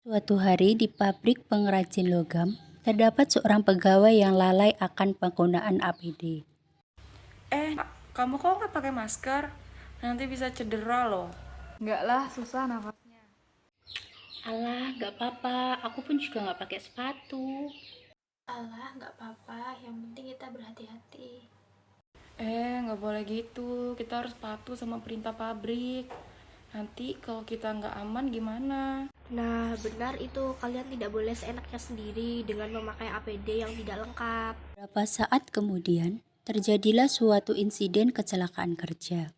Suatu hari di pabrik pengrajin logam, terdapat seorang pegawai yang lalai akan penggunaan APD. Kamu kok nggak pakai masker? Nanti bisa cedera loh. Enggak lah, susah nafasnya. Alah, nggak apa-apa. Aku pun juga nggak pakai sepatu. Alah, nggak apa-apa. Yang penting kita berhati-hati. Nggak boleh gitu. Kita harus patuh sama perintah pabrik. Nanti kalau kita nggak aman gimana? Nah, benar itu. Kalian tidak boleh seenaknya sendiri dengan memakai APD yang tidak lengkap. Beberapa saat kemudian, terjadilah suatu insiden kecelakaan kerja.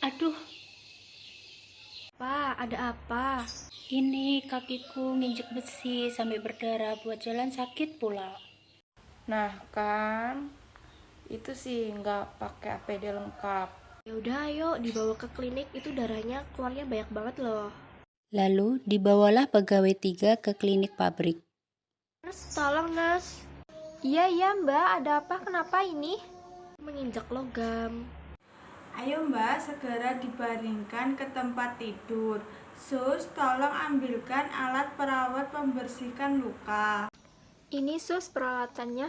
Aduh, Pak, ada apa? ini kakiku nginjek besi sampai berdarah, buat jalan sakit pula. Nah kan, itu sih nggak pakai APD lengkap. Ya udah, ayo dibawa ke klinik. Itu darahnya keluarnya banyak banget loh. Lalu dibawalah pegawai 3 ke klinik pabrik. Nurse, tolong nurse. Iya mbak, ada apa? Kenapa ini? Menginjak logam. Ayo Mbak, segera dibaringkan ke tempat tidur. Sus, tolong ambilkan alat perawat pembersihkan luka. Ini sus peralatannya.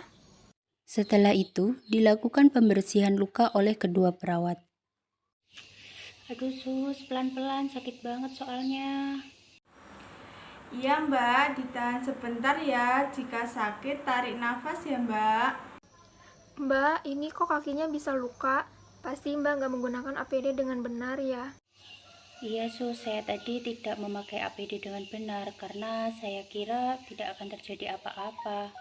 Setelah itu, dilakukan pembersihan luka oleh kedua perawat. Aduh sus, pelan-pelan, sakit banget soalnya. Iya Mbak, ditahan sebentar ya. Jika sakit, tarik nafas ya Mbak. Mbak, ini kok kakinya bisa luka? Pasti mbak nggak menggunakan APD dengan benar ya? Iya sus, saya tadi tidak memakai APD dengan benar karena saya kira tidak akan terjadi apa-apa.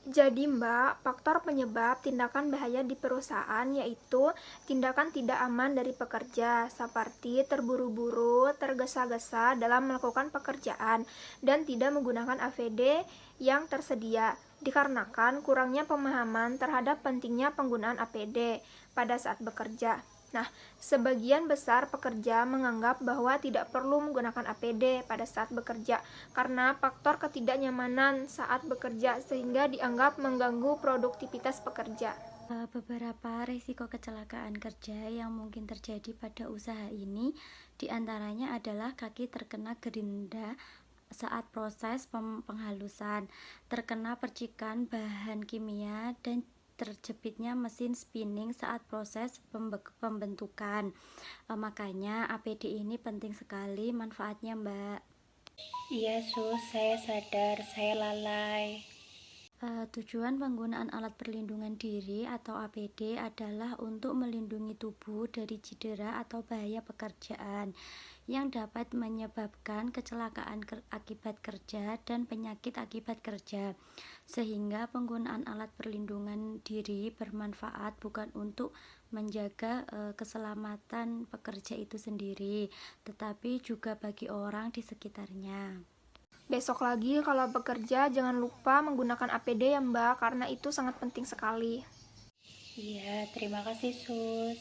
Jadi mbak, faktor penyebab tindakan bahaya di perusahaan yaitu tindakan tidak aman dari pekerja seperti terburu-buru, tergesa-gesa dalam melakukan pekerjaan, dan tidak menggunakan APD yang tersedia dikarenakan kurangnya pemahaman terhadap pentingnya penggunaan APD pada saat bekerja. Nah, sebagian besar pekerja menganggap bahwa tidak perlu menggunakan APD pada saat bekerja karena faktor ketidaknyamanan saat bekerja sehingga dianggap mengganggu produktivitas pekerja. Beberapa risiko kecelakaan kerja yang mungkin terjadi pada usaha ini diantaranya adalah kaki terkena gerinda saat proses penghalusan, terkena percikan bahan kimia, dan terjepitnya mesin spinning saat proses pembentukan. Makanya APD ini penting sekali manfaatnya, Mbak. Iya sus, saya sadar, saya lalai. Tujuan penggunaan alat perlindungan diri atau APD adalah untuk melindungi tubuh dari cedera atau bahaya pekerjaan yang dapat menyebabkan kecelakaan akibat kerja dan penyakit akibat kerja. Sehingga penggunaan alat perlindungan diri bermanfaat bukan untuk menjaga keselamatan pekerja itu sendiri, tetapi juga bagi orang di sekitarnya. Besok lagi kalau bekerja jangan lupa menggunakan APD ya mbak, karena itu sangat penting sekali. Iya, terima kasih sus.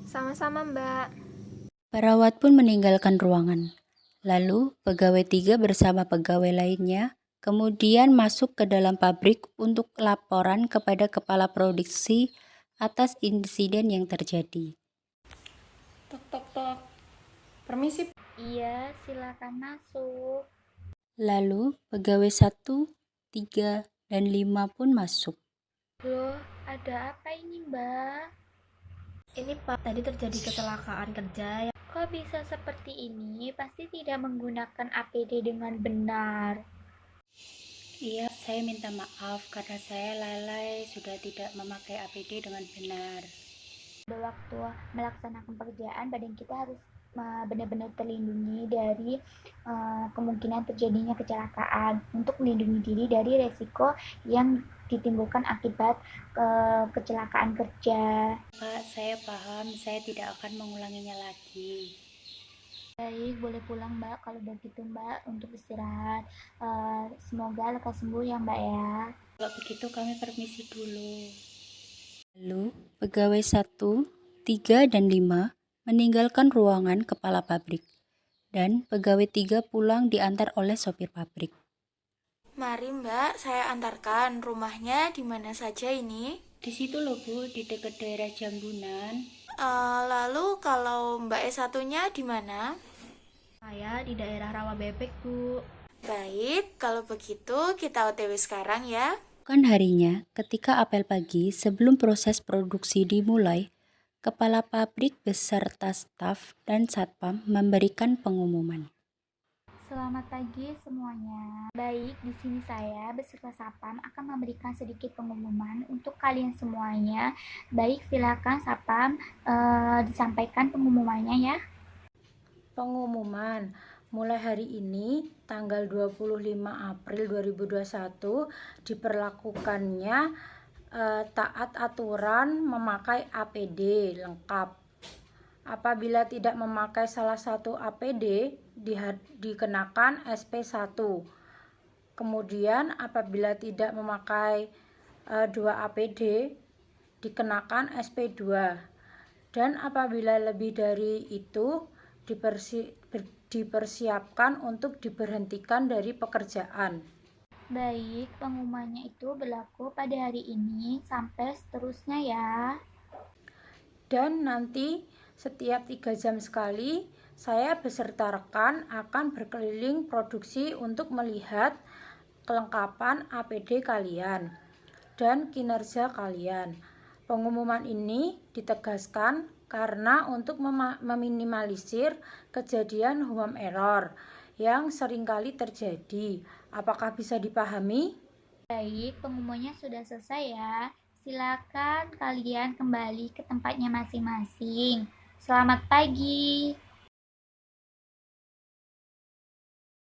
Sama-sama mbak. Perawat pun meninggalkan ruangan. Lalu pegawai 3 bersama pegawai lainnya kemudian masuk ke dalam pabrik untuk laporan kepada kepala produksi atas insiden yang terjadi. Tok tok tok. Permisi. Iya, silakan masuk. Lalu pegawai 1, 3, dan 5 pun masuk. Loh, ada apa ini mbak? Ini Pak, tadi terjadi kecelakaan kerja. Kok bisa seperti ini? Pasti tidak menggunakan APD dengan benar. Iya, saya minta maaf karena saya lalai sudah tidak memakai APD dengan benar. Pada waktu melaksanakan pekerjaan, badan kita harus benar-benar terlindungi dari kemungkinan terjadinya kecelakaan untuk melindungi diri dari resiko yang ditimbulkan akibat kecelakaan kerja. Pak, saya paham, saya tidak akan mengulanginya lagi. Baik, boleh pulang mbak kalau begitu mbak untuk istirahat. Semoga lekas sembuh ya mbak ya. Kalau begitu kami permisi dulu. Lalu pegawai 1, 3, dan 5 meninggalkan ruangan kepala pabrik dan pegawai 3 pulang diantar oleh sopir pabrik. Mari Mbak, saya antarkan. Rumahnya di mana saja ini? Di situ loh Bu, di dekat daerah Jambunan. Lalu kalau Mbak S1-nya di mana? Saya di daerah Rawabebek, Bu. Baik, kalau begitu kita OTW sekarang ya. Bukan harinya, ketika apel pagi sebelum proses produksi dimulai, kepala pabrik beserta staf dan satpam memberikan pengumuman. Selamat pagi semuanya. Baik, di sini saya beserta Sapam akan memberikan sedikit pengumuman untuk kalian semuanya. Baik, silakan Sapam disampaikan pengumumannya ya. Pengumuman, mulai hari ini tanggal 25 April 2021 diperlakukannya taat aturan memakai APD lengkap. Apabila tidak memakai salah satu APD, dikenakan SP1. Kemudian apabila tidak memakai 2 APD, dikenakan SP2. Dan apabila lebih dari itu, dipersiapkan untuk diberhentikan dari pekerjaan. Baik, pengumumannya itu berlaku pada hari ini sampai seterusnya ya. Dan nanti setiap 3 jam sekali, saya beserta rekan akan berkeliling produksi untuk melihat kelengkapan APD kalian dan kinerja kalian. Pengumuman ini ditegaskan karena untuk meminimalisir kejadian human error yang seringkali terjadi. Apakah bisa dipahami? Baik, pengumumannya sudah selesai ya. Silakan kalian kembali ke tempatnya masing-masing. Selamat pagi.